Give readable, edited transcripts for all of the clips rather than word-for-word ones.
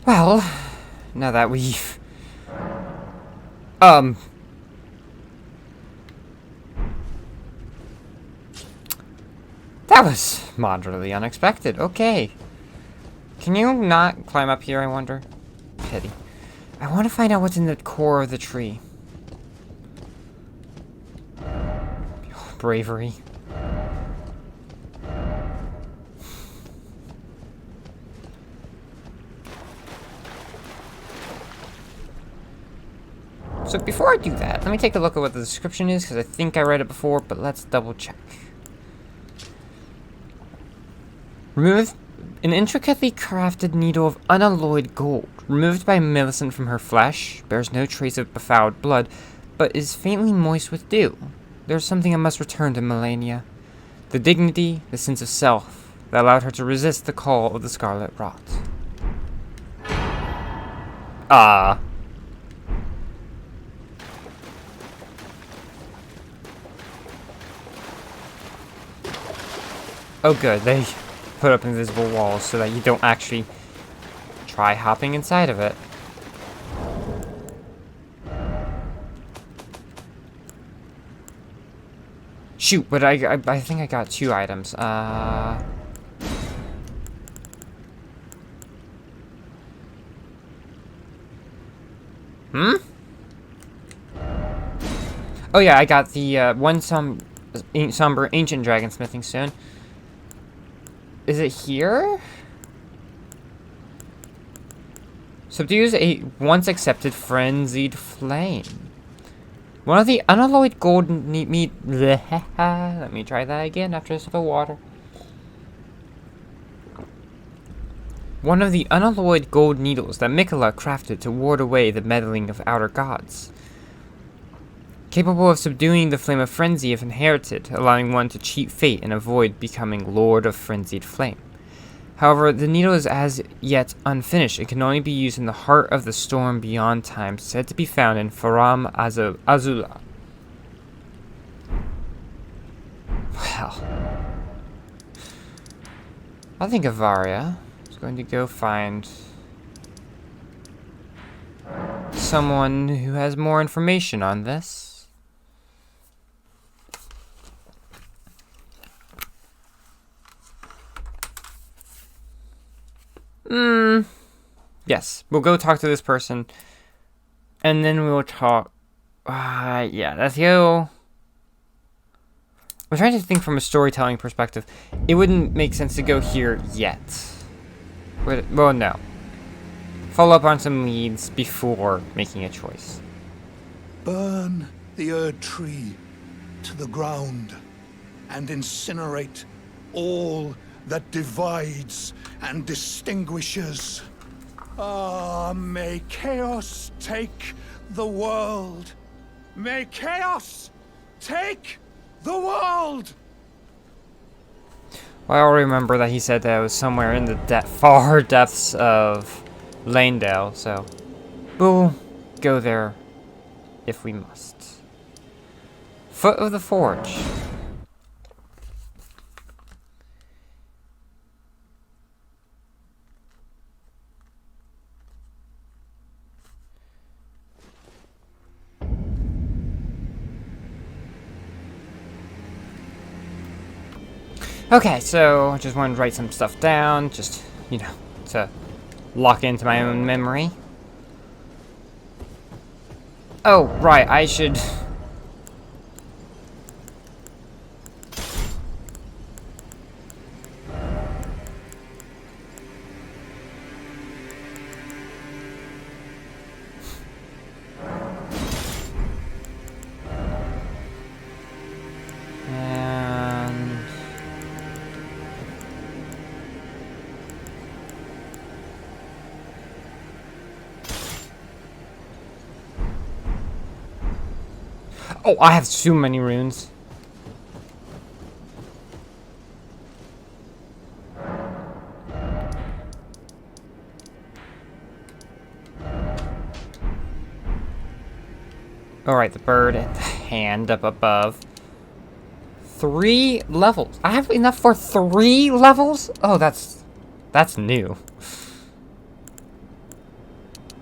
Well, now that we've... That was moderately unexpected. Okay. Can you not climb up here, I wonder? Pity. I want to find out what's in the core of the tree. Bravery. So before I do that, let me take a look at what the description is, because I think I read it before, but let's double check. Remove an intricately crafted needle of unalloyed gold, removed by Millicent from her flesh, bears no trace of befouled blood, but is faintly moist with dew. There's something I must return to Melania. The dignity, the sense of self, that allowed her to resist the call of the Scarlet Rot. Ah. Oh good, they put up invisible walls so that you don't actually try hopping inside of it. Shoot, but I think I got 2 items. Oh yeah, I got the one somber ancient dragon smithing stone. Is it here? Subdues a once accepted frenzied flame. One of the unalloyed gold meat. Let me try that again after a sip of water. One of the unalloyed gold needles that Mikola crafted to ward away the meddling of outer gods. Capable of subduing the flame of frenzy if inherited, allowing one to cheat fate and avoid becoming Lord of Frenzied Flame. However, the needle is as yet unfinished and can only be used in the heart of the storm beyond time, said to be found in Faram Azula. Well, I think Avaria is going to go find someone who has more information on this. Yes, we'll go talk to this person, and then we'll talk. Yeah, let's go. I'm trying to think from a storytelling perspective. It wouldn't make sense to go here yet. Well, no. Follow up on some leads before making a choice. Burn the Erd tree to the ground and incinerate all that divides and distinguishes. Ah, may chaos take the world. May chaos take the world! Well, I'll remember that he said that it was somewhere in the far depths of Lanedale, so we'll go there if we must. Foot of the Forge. Okay, so I just wanted to write some stuff down, just, you know, to lock into my own memory. Oh, right, I should... Oh, I have so many runes. Alright, the bird and the hand up above. 3 levels. I have enough for 3 levels? Oh, that's new.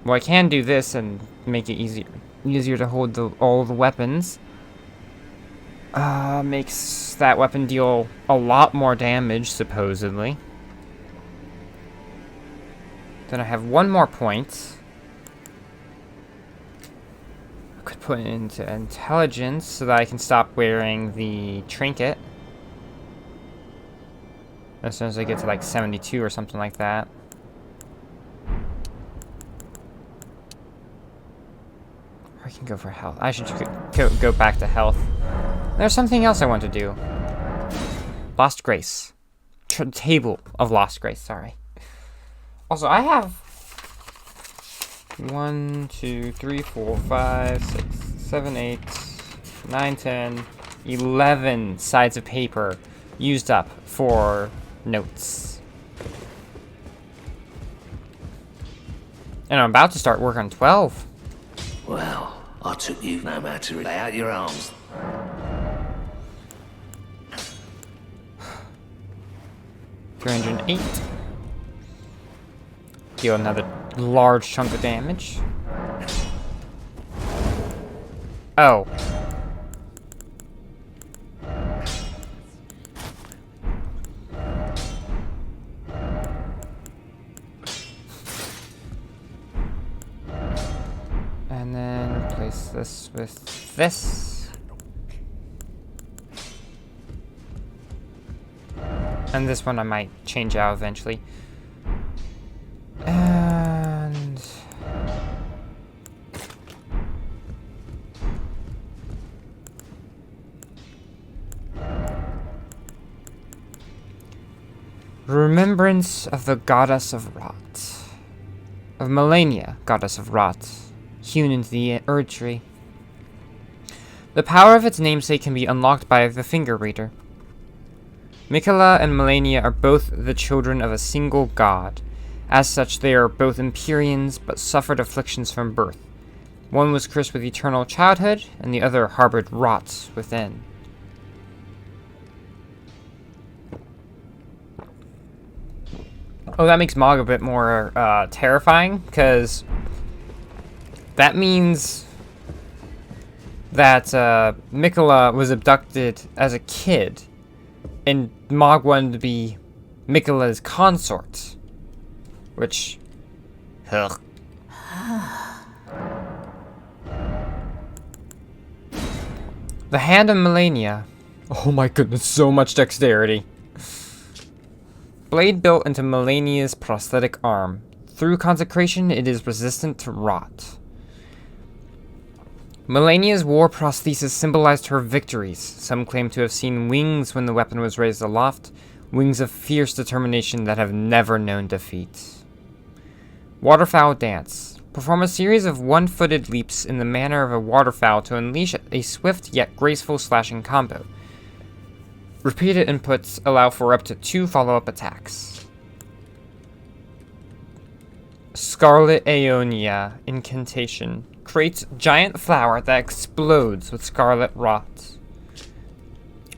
Well, I can do this and make it easier to hold all the weapons. Makes that weapon deal a lot more damage, supposedly. Then I have one more point. I could put it into intelligence so that I can stop wearing the trinket. As soon as I get to like 72 or something like that. Or I can go for health. I should go back to health. There's something else I want to do. Lost Grace. Table of Lost Grace, sorry. Also, I have 1, 2, 3, 4, 5, 6, 7, 8, 9, 10, 11 sides of paper used up for notes. And I'm about to start work on 12. Well, I took you no matter to lay out your arms. 308. Deal another large chunk of damage. Oh. And then replace this with this. And this one I might change out eventually. And remembrance of the goddess of rot. Of Melania, goddess of rot, hewn into the Erd tree. The power of its namesake can be unlocked by the finger reader. Miquella and Melania are both the children of a single god. As such, they are both Empyreans, but suffered afflictions from birth. One was cursed with eternal childhood, and the other harbored rot within. Oh, that makes Mog a bit more terrifying, because that means that Miquella was abducted as a kid, and Mog wanted to be Miquella's consort. Which... ugh. The Hand of Melania. Oh my goodness, so much dexterity. Blade built into Melania's prosthetic arm. Through consecration, it is resistant to rot. Melania's war prosthesis symbolized her victories. Some claim to have seen wings when the weapon was raised aloft, wings of fierce determination that have never known defeat. Waterfowl Dance. Perform a series of one-footed leaps in the manner of a waterfowl to unleash a swift yet graceful slashing combo. Repeated inputs allow for up to 2 follow-up attacks. Scarlet Aeonia Incantation. Creates giant flower that explodes with scarlet rot.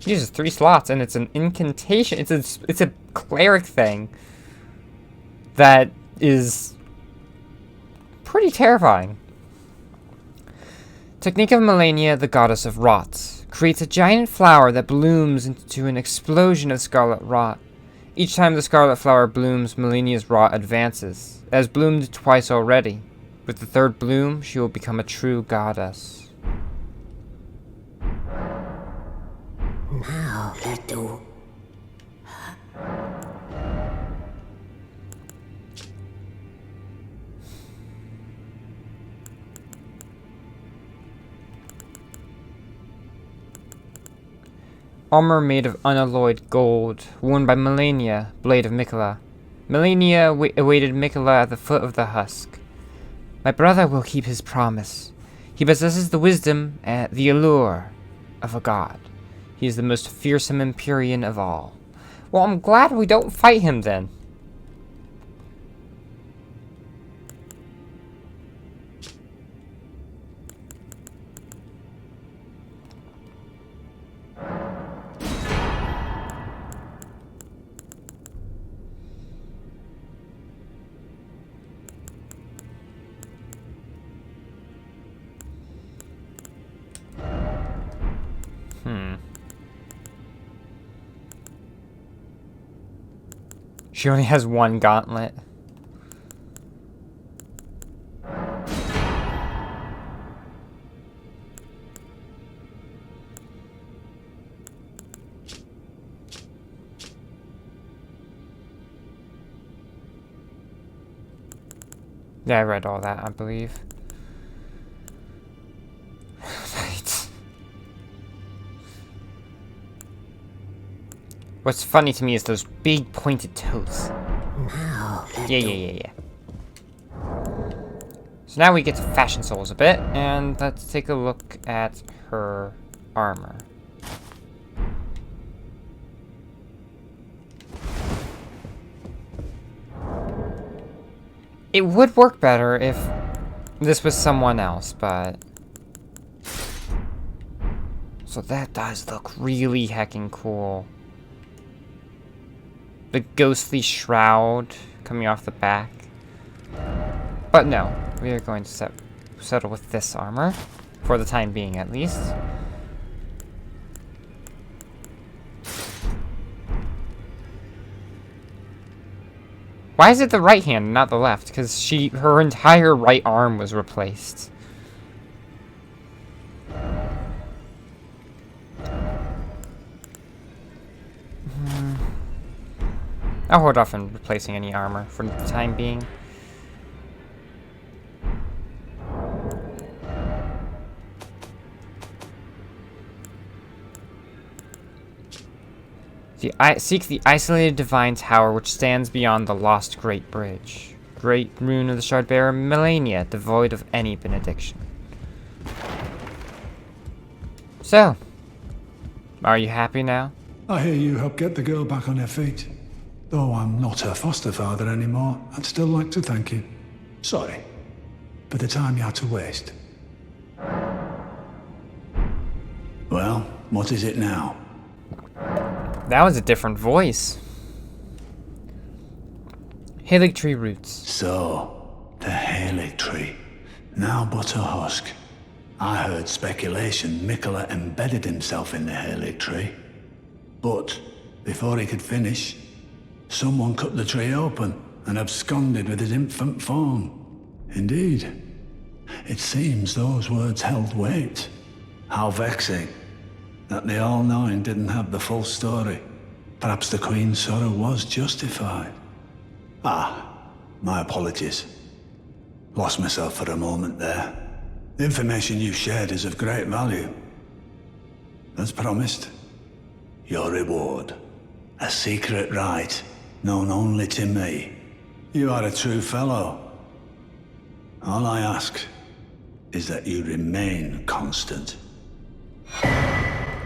Uses 3 slots, and it's an incantation. It's a cleric thing that is pretty terrifying. Technique of Melania, the goddess of rot. Creates a giant flower that blooms into an explosion of scarlet rot. Each time the scarlet flower blooms, Melania's rot advances. It has bloomed twice already. With the 3rd bloom, she will become a true goddess. Now, let's do. Armor made of unalloyed gold, worn by Melania, blade of Miquella. Melania awaited Miquella at the foot of the husk. My brother will keep his promise. He possesses the wisdom and the allure of a god. He is the most fearsome Empyrean of all. Well, I'm glad we don't fight him then. She only has one gauntlet. Yeah, I read all that, I believe. Right. What's funny to me is those big pointed toes. Yeah. So now we get to fashion souls a bit, and let's take a look at her armor. It would work better if this was someone else, but... So that does look really heckin' cool. The ghostly shroud coming off the back. But no, we are going to settle with this armor. For the time being, at least. Why is it the right hand, not the left? Because her entire right arm was replaced. I'll hold off on replacing any armor for the time being. Seek the isolated divine tower which stands beyond the lost Great Bridge. Great rune of the Shardbearer Melania, devoid of any benediction. So, are you happy now? I hear you helped get the girl back on her feet. Though I'm not her foster father anymore, I'd still like to thank you. Sorry for the time you had to waste. Well, what is it now? That was a different voice. Halig tree roots. So, the Halig tree. Now but a husk. I heard speculation Mikola embedded himself in the Halig tree. But, before he could finish, someone cut the tree open and absconded with his infant form. Indeed. It seems those words held weight. How vexing that the All-Knowing didn't have the full story. Perhaps the Queen's sorrow was justified. Ah, my apologies. Lost myself for a moment there. The information you shared is of great value. As promised, your reward. A secret rite known only to me. You are a true fellow. All I ask is that you remain constant.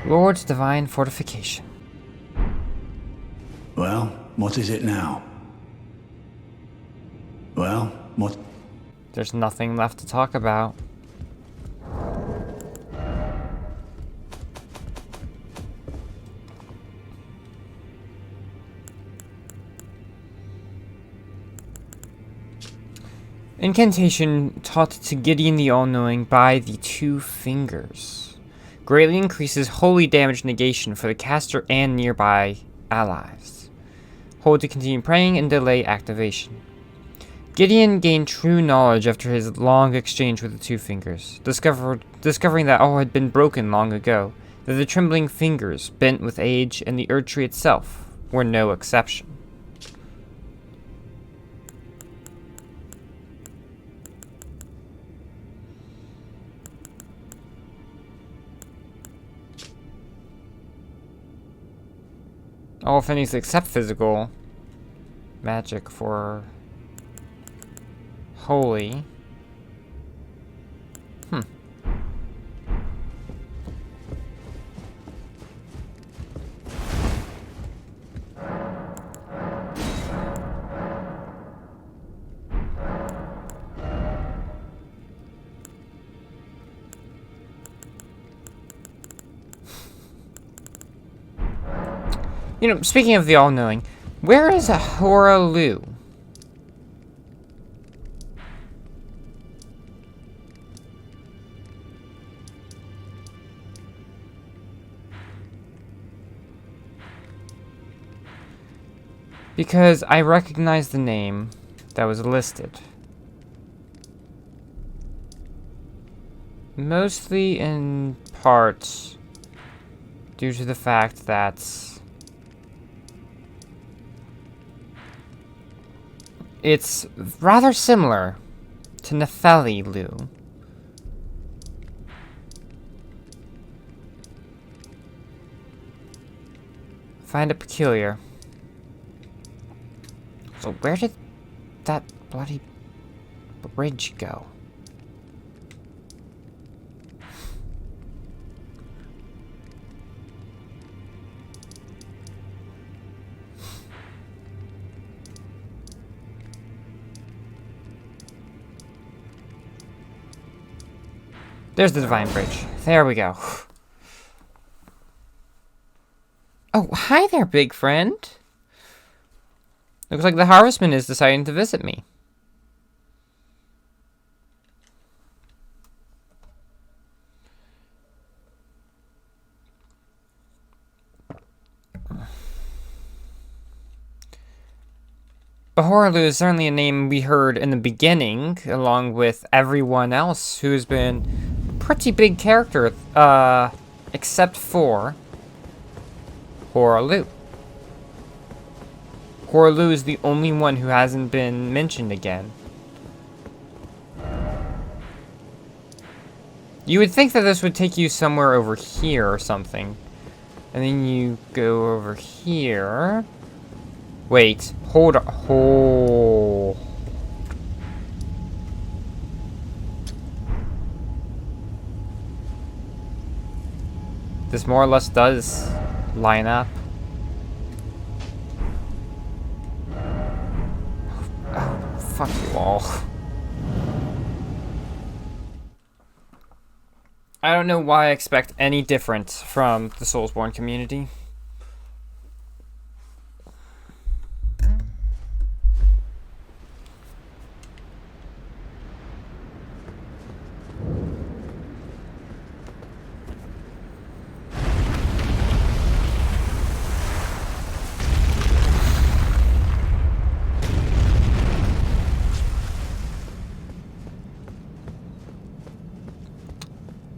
Lord's divine fortification. Well, what is it now? Well, what? There's nothing left to talk about. Incantation taught to Gideon the All-Knowing by the Two Fingers. Greatly increases holy damage negation for the caster and nearby allies. Hold to continue praying and delay activation. Gideon gained true knowledge after his long exchange with the Two Fingers, discovering that all had been broken long ago, that the trembling fingers, bent with age, and the Erd Tree itself were no exception. All things except physical magic for holy. You know, speaking of the All-Knowing, where is Horalu? Because I recognize the name that was listed. Mostly in part due to the fact that it's rather similar to Nefeli Lu. Find it peculiar. So where did that bloody bridge go? There's the Divine Bridge. There we go. Oh, hi there, big friend. Looks like the Harvestman is deciding to visit me. Bahorlu is certainly a name we heard in the beginning, along with everyone else who's been a pretty big character, except for Horlu. Horlu is the only one who hasn't been mentioned again. You would think that this would take you somewhere over here or something. And then you go over here. Wait, hold on. Oh. This more or less does line up. Oh, fuck you all. I don't know why I expect any different from the Soulsborne community.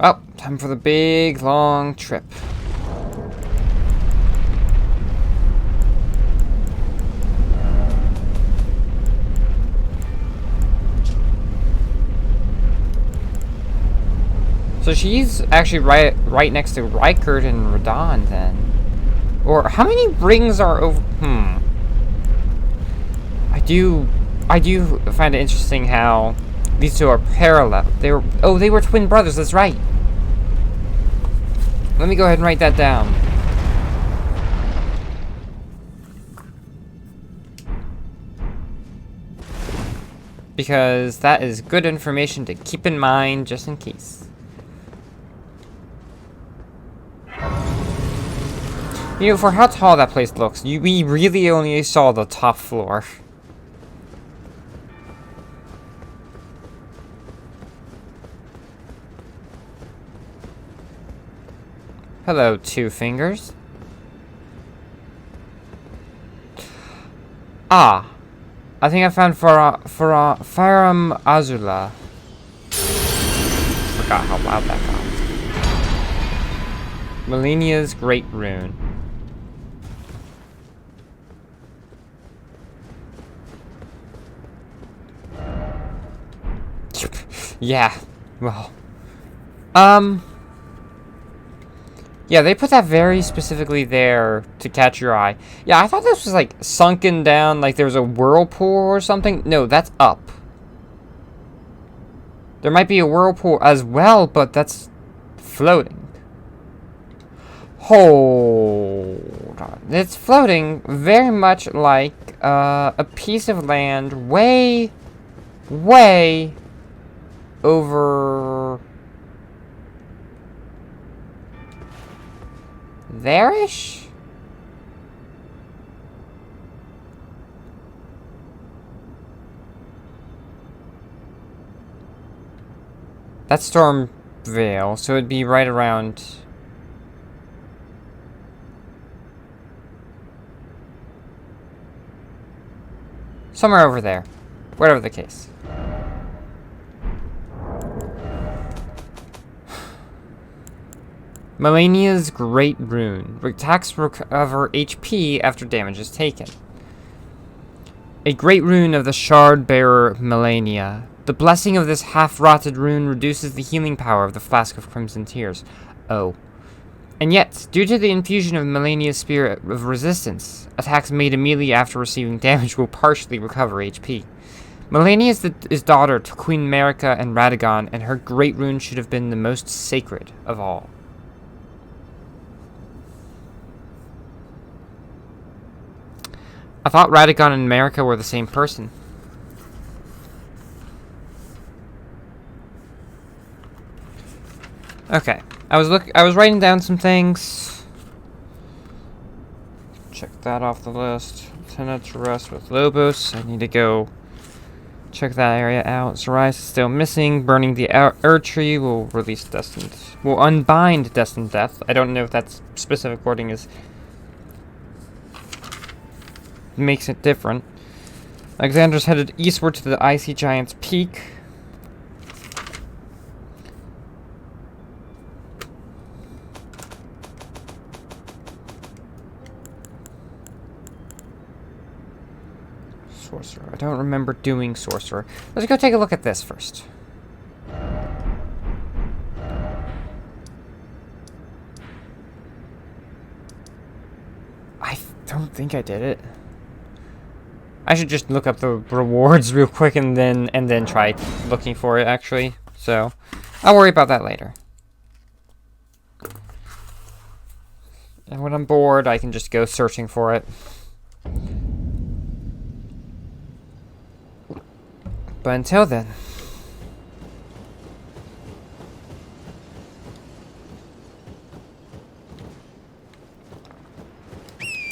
Oh, time for the big, long trip. So she's actually right next to Rykert and Radon, then. Or how many rings are over? I do find it interesting how these two are parallel. They were twin brothers. That's right. Let me go ahead and write that down. Because that is good information to keep in mind just in case. You know, for how tall that place looks, we really only saw the top floor. Hello, Two Fingers. Ah, I think I found Farum Azula. Forgot how loud that got. Millennia's Great Rune. Yeah, well, yeah, they put that very specifically there to catch your eye. Yeah, I thought this was like sunken down, like there was a whirlpool or something. No, that's up. There might be a whirlpool as well, but that's floating. Hold on. It's floating very much like a piece of land way over there-ish? That's Stormvale, so it'd be right around. Somewhere over there. Whatever the case. Melania's Great Rune. Attacks recover HP after damage is taken. A Great Rune of the Shard Bearer Melania. The blessing of this half-rotted rune reduces the healing power of the Flask of Crimson Tears. Oh. And yet, due to the infusion of Melania's Spirit of Resistance, attacks made immediately after receiving damage will partially recover HP. Melania is daughter to Queen Marika and Radagon, and her Great Rune should have been the most sacred of all. I thought Radagon and Marika were the same person. Okay, I was writing down some things. Check that off the list. Lieutenant to rest with Lobos. I need to go check that area out. Zorais is still missing. Burning the tree will release Destined. Will unbind Destined Death. I don't know if that specific wording is makes it different. Alexander's headed eastward to the Icy Giant's Peak. Sorcerer. I don't remember doing Sorcerer. Let's go take a look at this first. I don't think I did it. I should just look up the rewards real quick and then try looking for it, actually. So, I'll worry about that later. And when I'm bored, I can just go searching for it. But until then...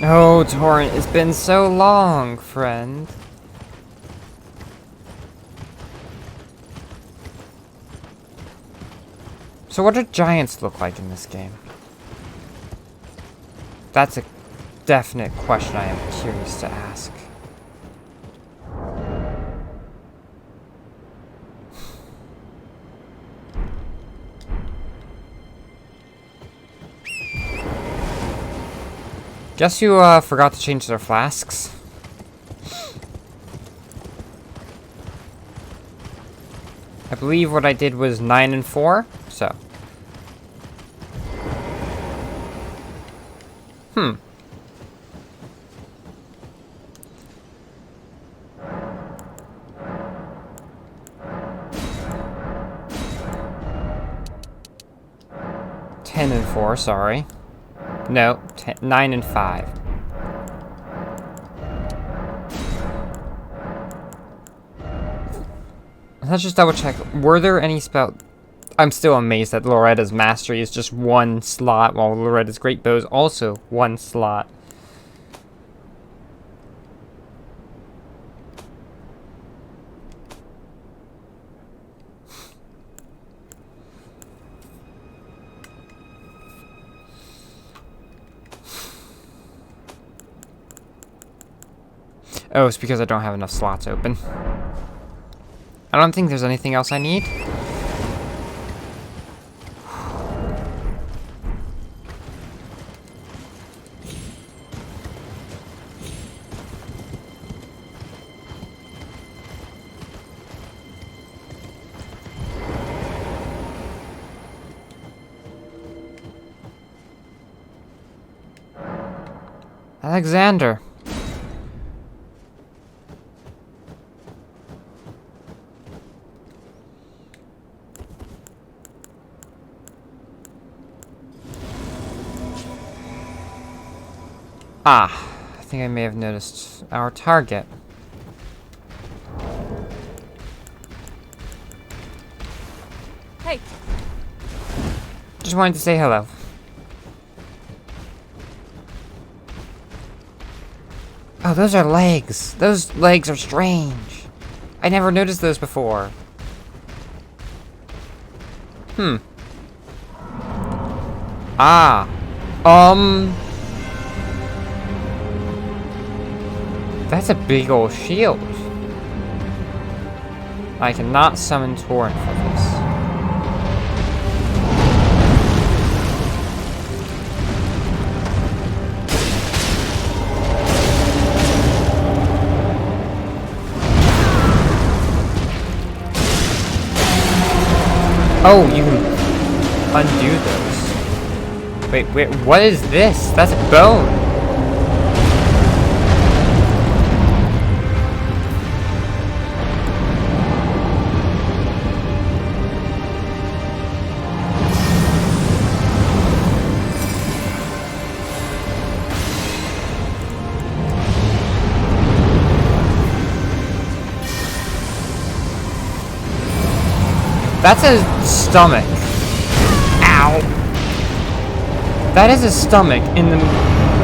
Oh, Torrent, it's been so long, friend. So what do giants look like in this game? That's a definite question I am curious to ask. Guess you forgot to change their flasks. I believe what I did was 9 and 4, so. 10 and 4, sorry. No, 9 and 5. Let's just double check. Were there any spell... I'm still amazed that Loretta's Mastery is just one slot, while Loretta's Great Bow is also one slot. Oh, it's because I don't have enough slots open. I don't think there's anything else I need. Alexander. Ah, I think I may have noticed our target. Hey. Just wanted to say hello. Oh, those are legs. Those legs are strange. I never noticed those before. Ah. That's a big old shield. I cannot summon Torrent for this. Oh, you can undo those. Wait, what is this? That's a bone. That's a stomach. Ow. That is a stomach in the...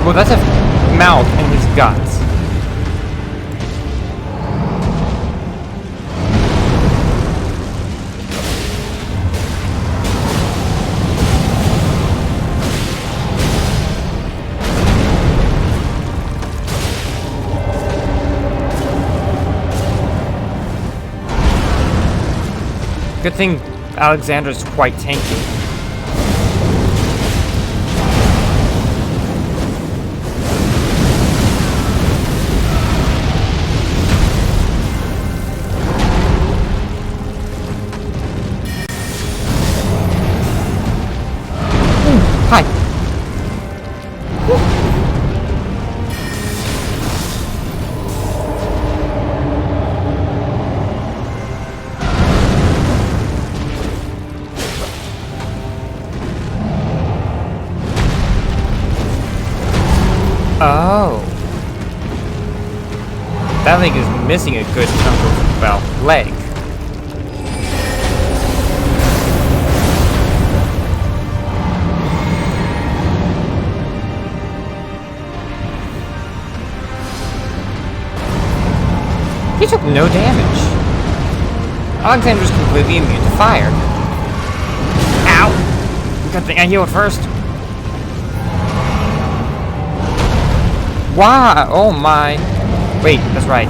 Well, that's a mouth in his guts. Good thing Alexander's quite tanky. Hi. Oh. That thing is missing a good chunk of, well, leg. He took no damage. Alexander's completely immune to fire. Ow! Good thing I healed first. Wow! Oh my! Wait, that's right.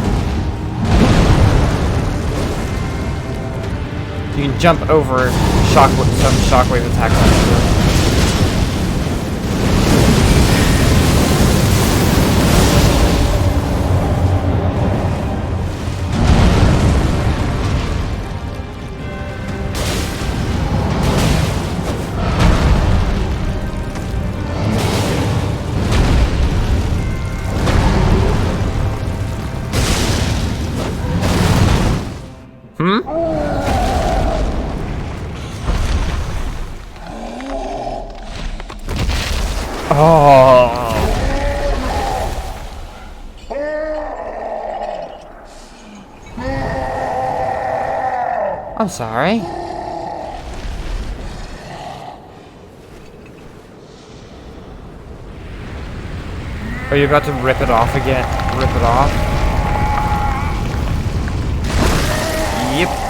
You can jump over some shockwave attack on you. Oh. I'm sorry. Are you about to rip it off again? Rip it off? Yep.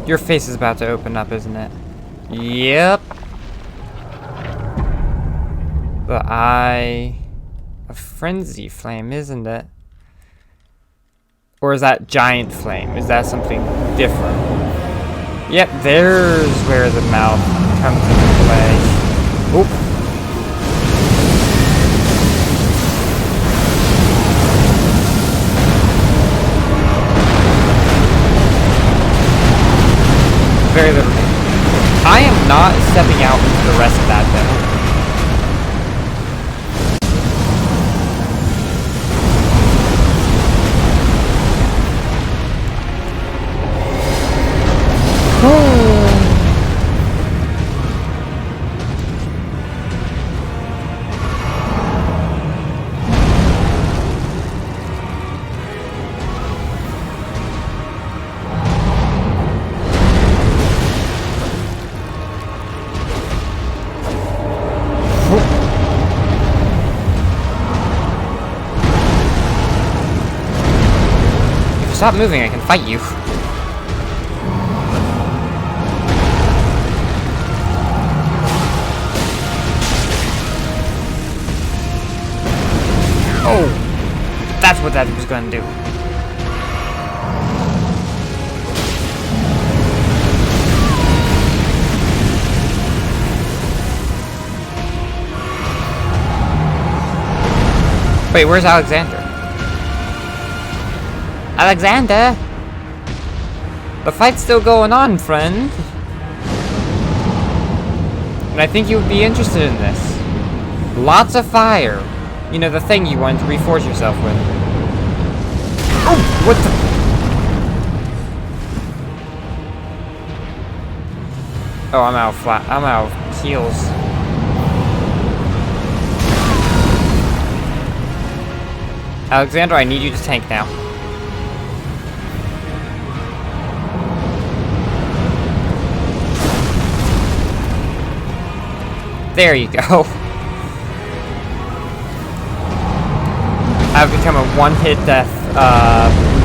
Your face is about to open up, isn't it? Yep. The eye of frenzy flame, isn't it? Or is that giant flame? Is that something different? Yep, there's where the mouth comes into play. Oop. Very little. I am not stepping out into the rest of that though. stop moving, I can fight you. Oh! That's what that was gonna do. Wait, where's Alexander? Alexander! The fight's still going on, friend. And I think you would be interested in this. Lots of fire. You know, the thing you wanted to reforge yourself with. Oh, what the? Oh, I'm out of I'm out of heals. Alexander, I need you to tank now. There you go. I've become a one-hit death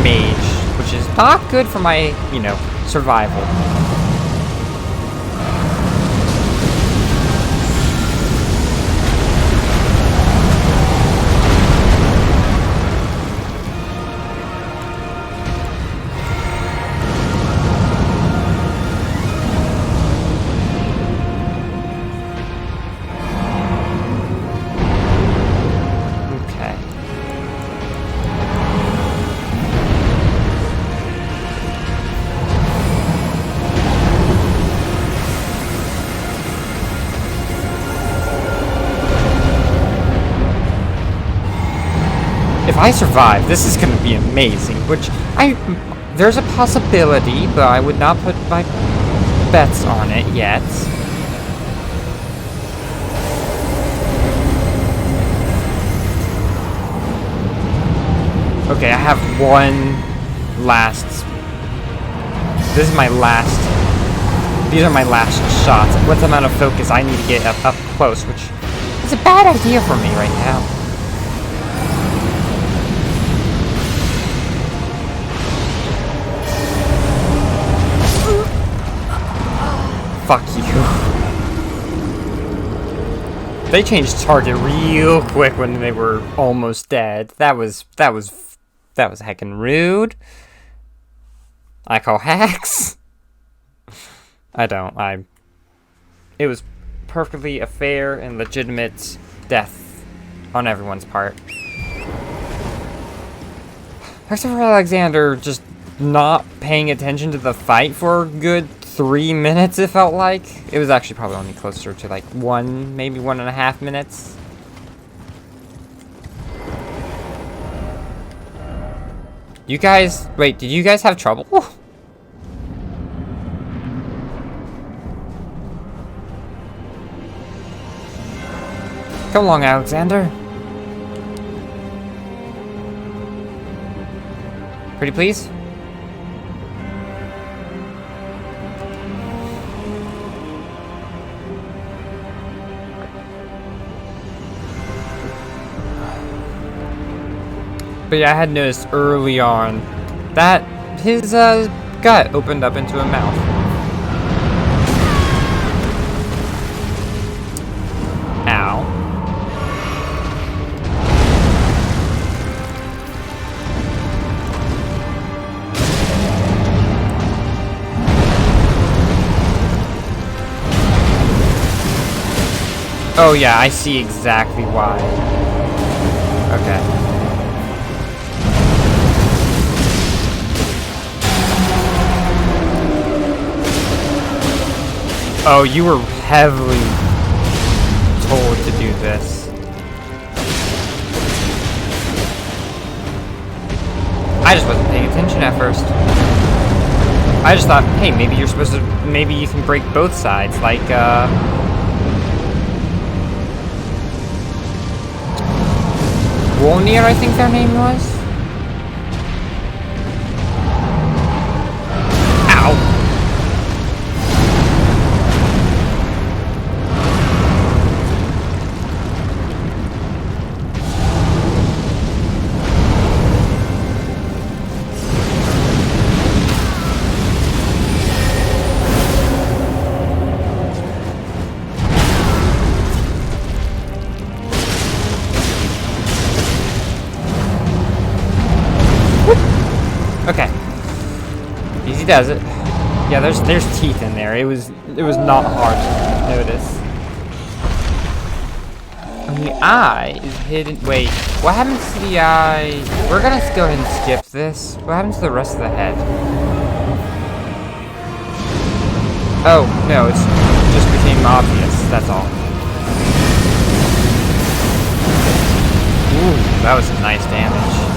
mage, which is not good for my, you know, survival. If I survive, this is gonna be amazing, which there's a possibility, but I would not put my bets on it yet. Okay, I have one last, this is my last, these are my last shots. What amount of focus I need to get up close, which is a bad idea for me right now. Fuck you. They changed target real quick when they were almost dead. That was heckin' rude. I call hacks. It was perfectly a fair and legitimate death on everyone's part. Except for Alexander just not paying attention to the fight for a good 3 minutes, it felt like. It was actually probably only closer to like maybe 1.5 minutes. You guys, wait, did you guys have trouble? Come along, Alexander. Pretty please? But yeah, I had noticed early on that his gut opened up into a mouth. Ow. Oh yeah, I see exactly why. Okay. Oh, you were heavily told to do this. I just wasn't paying attention at first. I just thought, hey, maybe you're supposed to, maybe you can break both sides, like, Wolnir, I think their name was? Okay. Easy does it. Yeah, there's teeth in there. It was not hard to notice. And the eye is hidden. Wait, what happens to the eye? We're gonna go ahead and skip this. What happens to the rest of the head? Oh, no, it just became obvious, that's all. Ooh, that was some nice damage.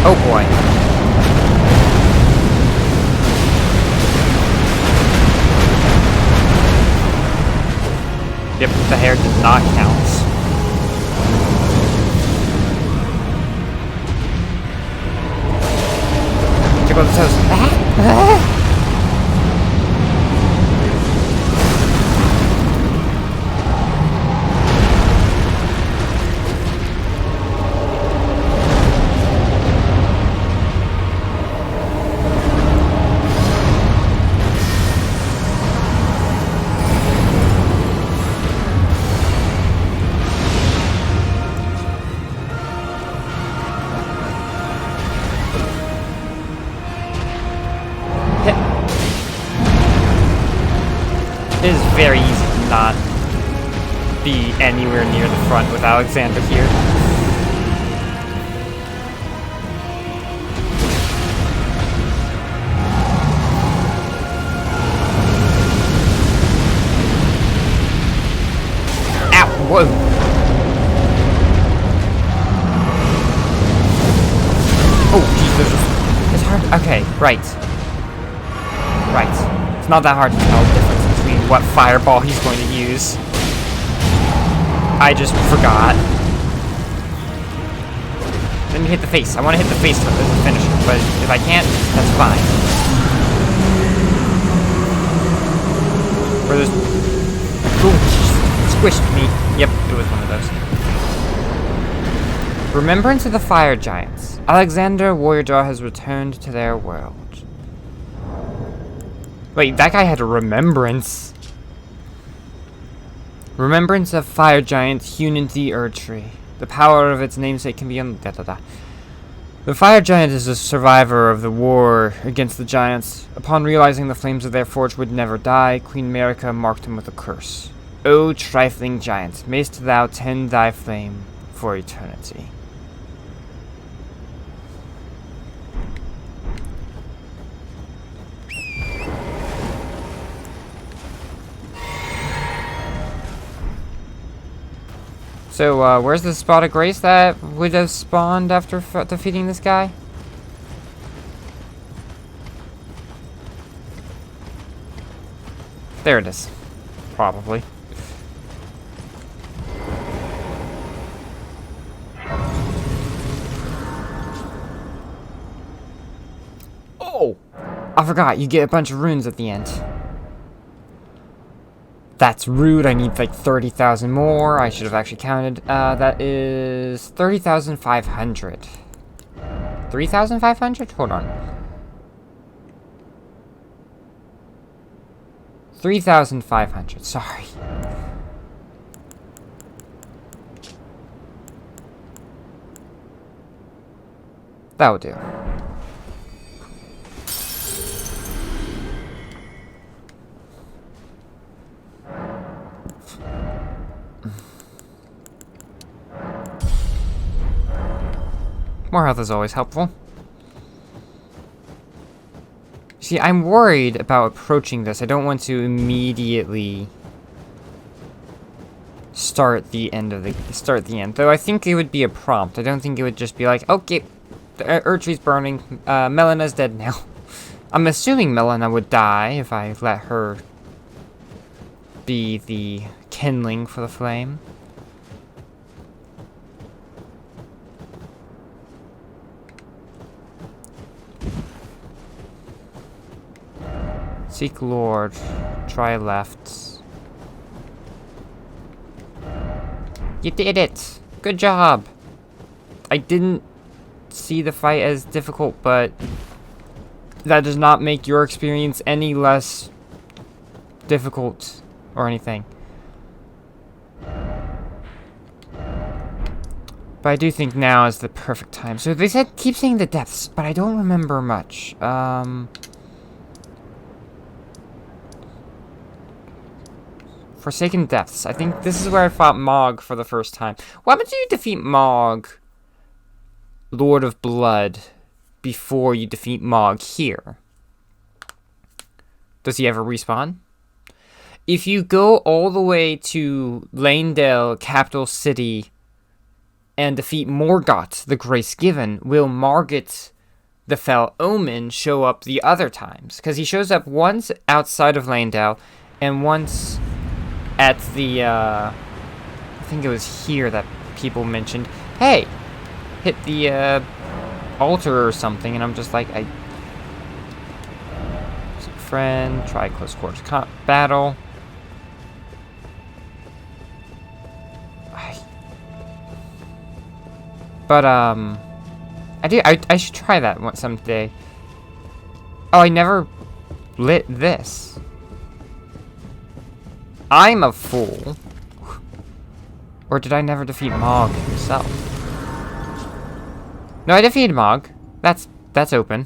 Oh boy. Yep, the hair does not count. Tickle the toes. It is very easy to not be anywhere near the front with Alexander here. Ow! Whoa! Oh, jeez, it's hard. Okay, right. Right. It's not that hard to tell the difference between what fireball he's going to use. I just forgot. Let me hit the face. I want to hit the face as a finisher, but if I can't, that's fine. Where there's... Ooh, squished me. Yep, it was one of those. Remembrance of the Fire Giants. Alexander Warriorjaw has returned to their world. Wait, that guy had a remembrance. Remembrance of Fire Giant hewn into the Erd Tree. The power of its namesake can be The Fire Giant is a survivor of the war against the Giants. Upon realizing the flames of their forge would never die, Queen Marika marked him with a curse. O trifling giant, mayst thou tend thy flame for eternity. So, where's the spot of grace that would have spawned after defeating this guy? There it is. Probably. Oh! I forgot, you get a bunch of runes at the end. That's rude. I need like 30,000 more. I should have actually counted. That is 30,500. 3,500? Hold on. 3,500. Sorry. That'll do. More health is always helpful. See, I'm worried about approaching this. I don't want to immediately start the end. Though I think it would be a prompt. I don't think it would just be like, okay, the Erd Tree's burning. Melena's dead now. I'm assuming Melena would die if I let her be the kindling for the flame. Seek Lord. Try left. You did it! Good job! I didn't see the fight as difficult, but that does not make your experience any less difficult or anything. But I do think now is the perfect time. So they said keep saying the depths, but I don't remember much. Forsaken Depths. I think this is where I fought Mog for the first time. What happens if you defeat Mog, Lord of Blood, before you defeat Mog here? Does he ever respawn? If you go all the way to Lanedale, capital city, and defeat Morgoth, the Grace Given, will Margit, the Fell Omen, show up the other times? Because he shows up once outside of Lanedale, and once at the, I think it was here that people mentioned, hey, hit the, altar or something, and I'm just like, friend, try close quarters battle. But, I should try that one someday. Oh, I never lit this. I'm a fool. Or did I never defeat Mog himself? No, I defeated Mog. That's open.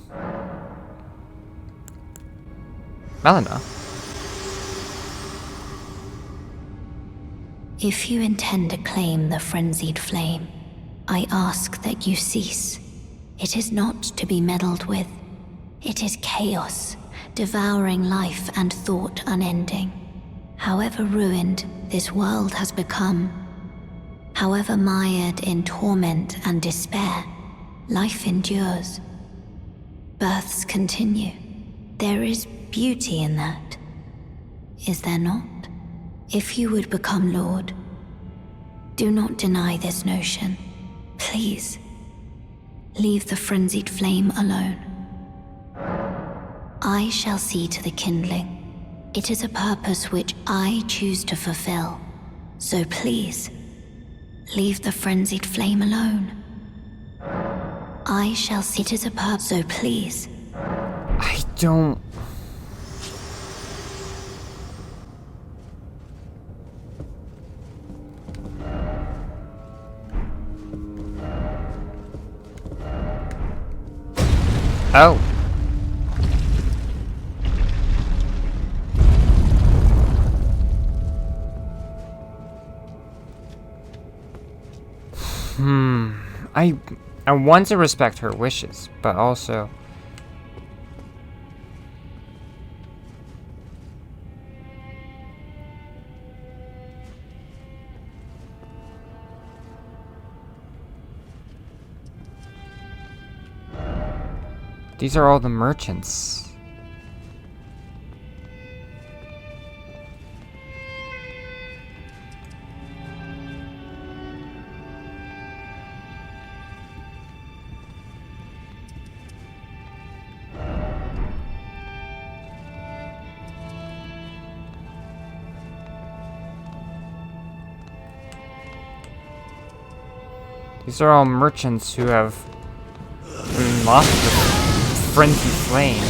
Melina. If you intend to claim the frenzied flame, I ask that you cease. It is not to be meddled with. It is chaos, devouring life and thought unending. However ruined this world has become, however mired in torment and despair, life endures. Births continue. There is beauty in that. Is there not? If you would become Lord, do not deny this notion. Please, leave the frenzied flame alone. I shall see to the kindling. It is a purpose which I choose to fulfill. So please, leave the frenzied flame alone. I shall see it is a purpose, so please. I don't... Oh. I want to respect her wishes, but also... These are all the merchants. These are all merchants who have lost the frenzy flame.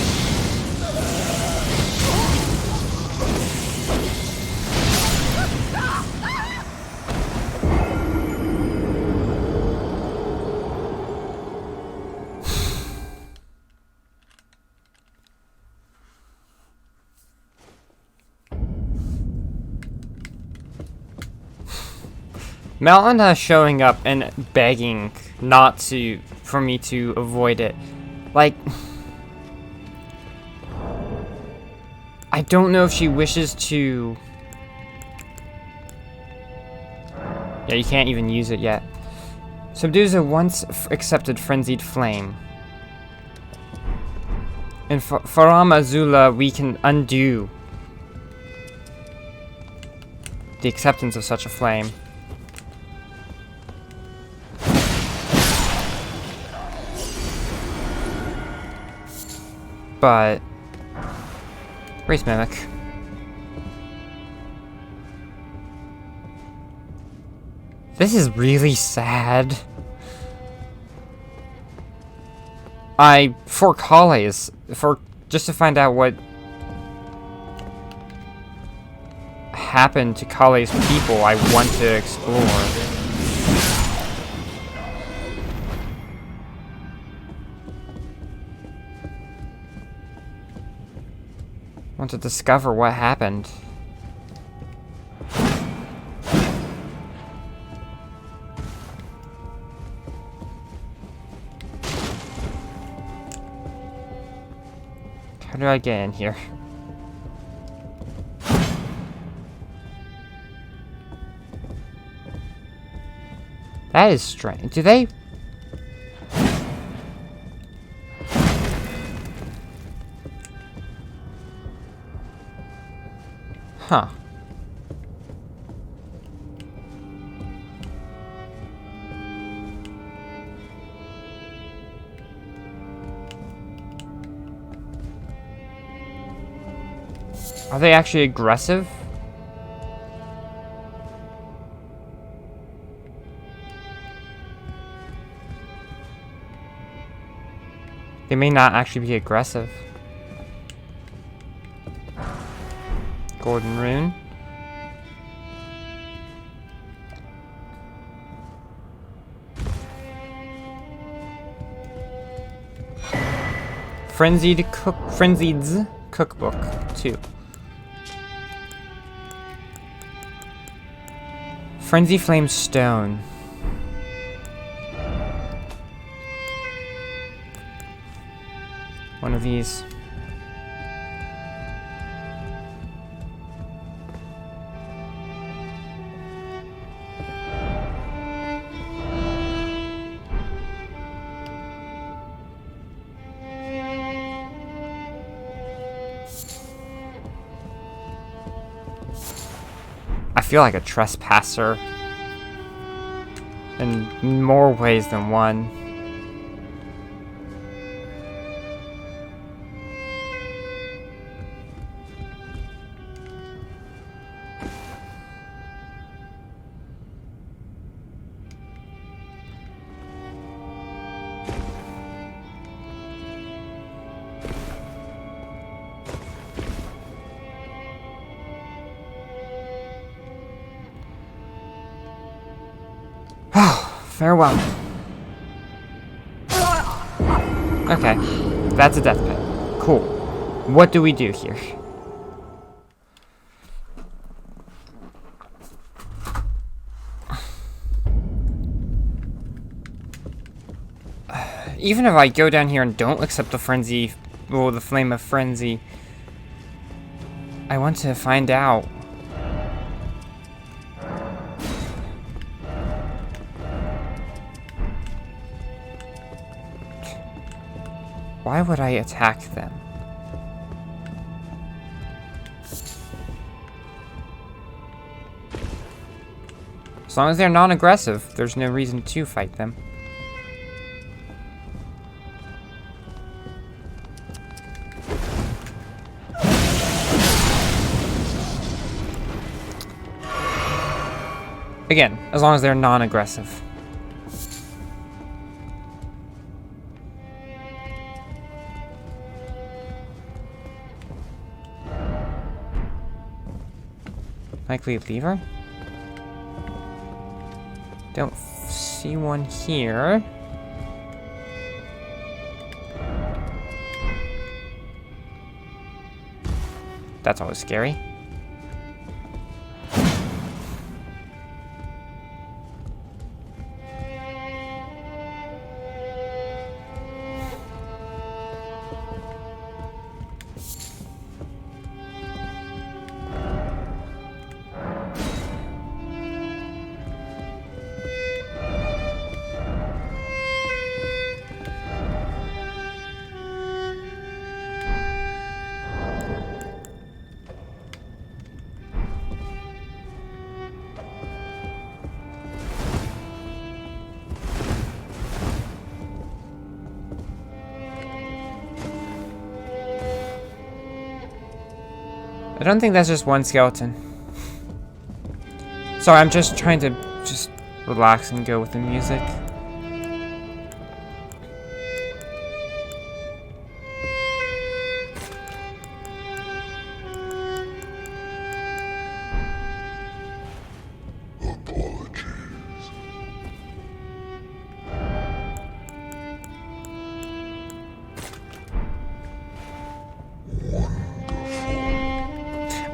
Melina showing up and begging for me to avoid it. Like, I don't know if she wishes to... Yeah, you can't even use it yet. Subdues a once accepted frenzied flame. In Faram Azula, we can undo the acceptance of such a flame. But... Race Mimic. This is really sad. For Kale's, just to find out what happened to Kale's people, I want to explore. Want to discover what happened. How do I get in here? That is strange. Do they? Huh. Are they actually aggressive? They may not actually be aggressive. Golden rune. Frenzied's cookbook 2. Frenzy Flame Stone. One of these. I feel like a trespasser in more ways than one. Farewell. Okay, that's a death pit. Cool. What do we do here? Even if I go down here and don't accept the frenzy, well, the flame of frenzy, I want to find out. Why would I attack them? As long as they're non-aggressive, there's no reason to fight them. Again, as long as they're non-aggressive. Likely lever? Don't see one here. That's always scary. I don't think that's just one skeleton. Sorry, I'm just trying to just relax and go with the music.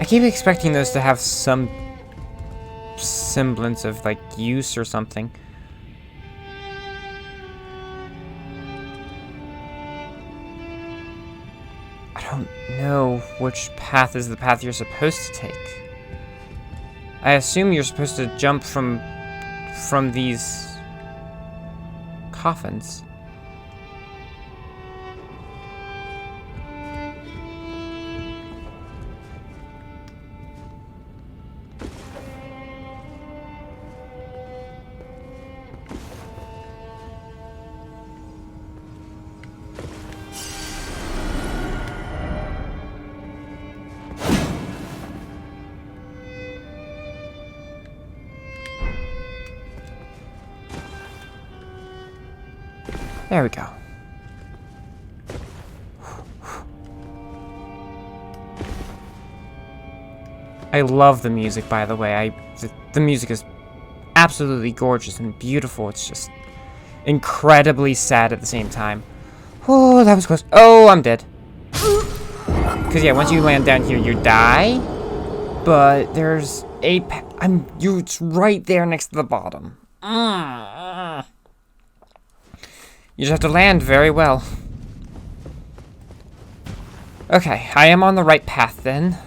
I keep expecting those to have some semblance of, like, use or something. I don't know which path is the path you're supposed to take. I assume you're supposed to jump from these coffins. There we go. I love the music, by the way. The music is absolutely gorgeous and beautiful. It's just incredibly sad at the same time. Oh, that was close. Oh, I'm dead. Because, yeah, once you land down here, you die. But there's a... it's right there next to the bottom. You just have to land very well. Okay, I am on the right path then.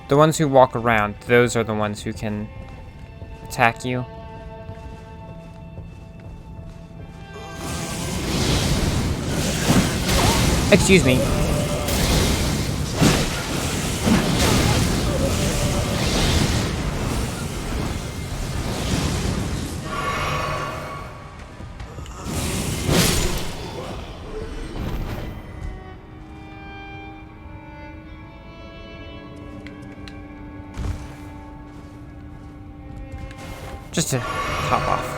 The ones who walk around, those are the ones who can attack you. Excuse me. Just to top off.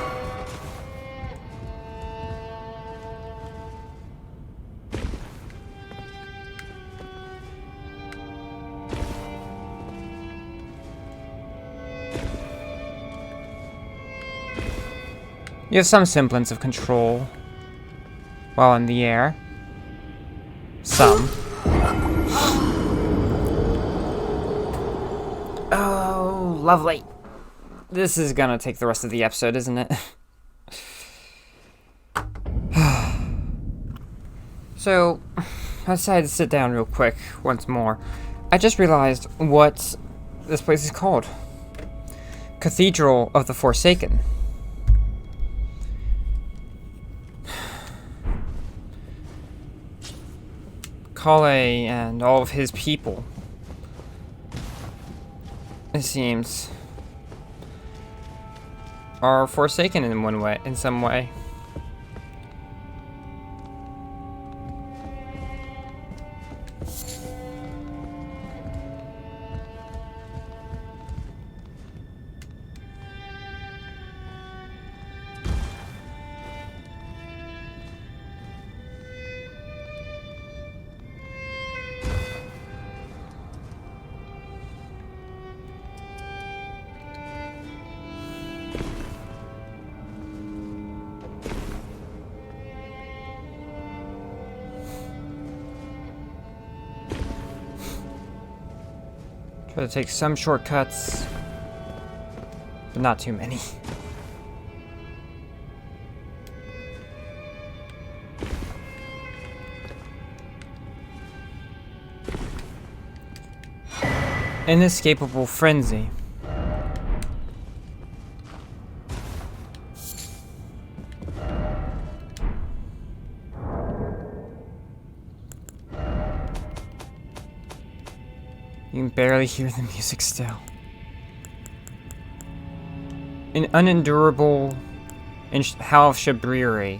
You have some semblance of control while in the air. Some. Oh, lovely. This is gonna take the rest of the episode, isn't it? So, I decided to sit down real quick once more. I just realized what this place is called. Cathedral of the Forsaken. Kale and all of his people, it seems, are forsaken in some way. Try to take some shortcuts, but not too many. Inescapable frenzy. You can barely hear the music still. An unendurable Howl of Shabriri.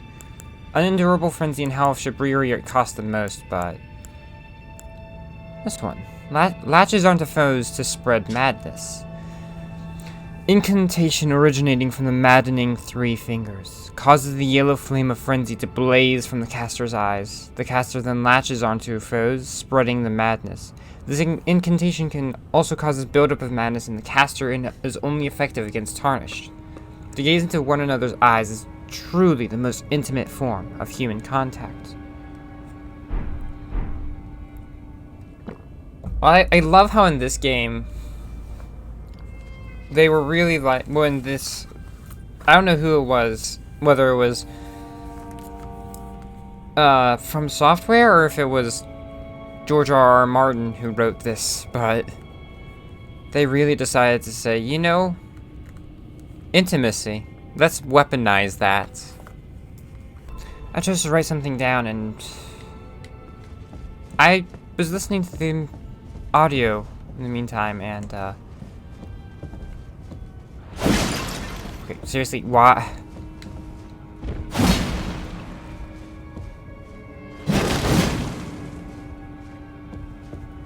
Unendurable frenzy and Howl of Shabriri cost the most, but this one. Latches onto foes to spread madness. Incantation originating from the maddening 3 fingers. Causes the yellow flame of frenzy to blaze from the caster's eyes. The caster then latches onto foes, spreading the madness. This incantation can also cause a buildup of madness in the caster and is only effective against Tarnished. To gaze into one another's eyes is truly the most intimate form of human contact. I love how in this game they were really like, when this, I don't know who it was, whether it was from Software or if it was George R.R. Martin who wrote this, but they really decided to say, you know, intimacy, let's weaponize that. I chose to write something down, and I was listening to the audio in the meantime, and okay, seriously, why?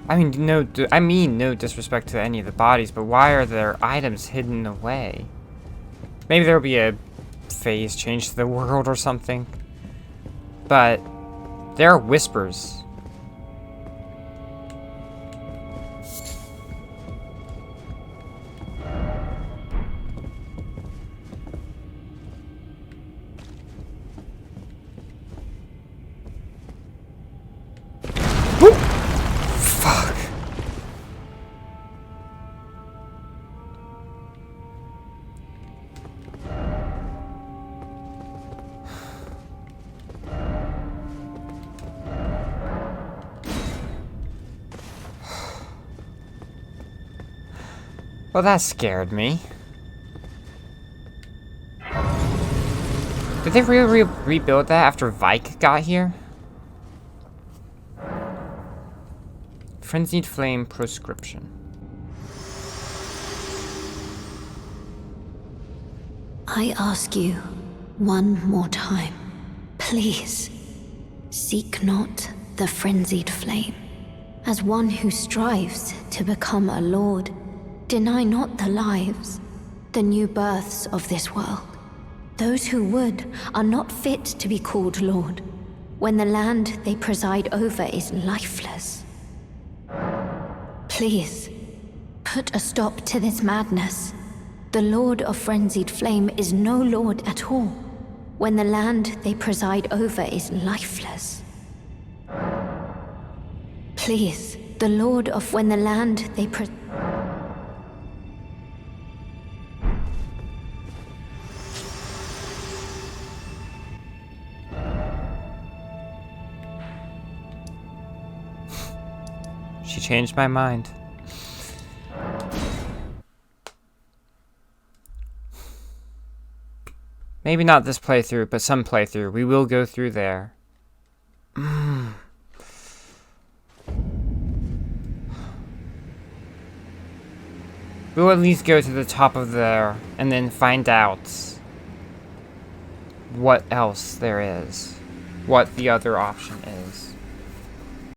I mean, no disrespect to any of the bodies, but why are there items hidden away? Maybe there'll be a phase change to the world or something. But there are whispers. Fuck. Well, that scared me. Did they really rebuild that after Vike got here? Frenzied Flame Proscription. I ask you one more time, please, seek not the frenzied flame. As one who strives to become a lord, deny not the lives, the new births of this world. Those who would are not fit to be called lord, when the land they preside over is lifeless. Please, put a stop to this madness. The Lord of Frenzied Flame is no lord at all, when the land they preside over is lifeless. Please, the Lord of when the land they She changed my mind. Maybe not this playthrough, but some playthrough. We will go through there. We'll at least go to the top of there and then find out what else there is. What the other option is.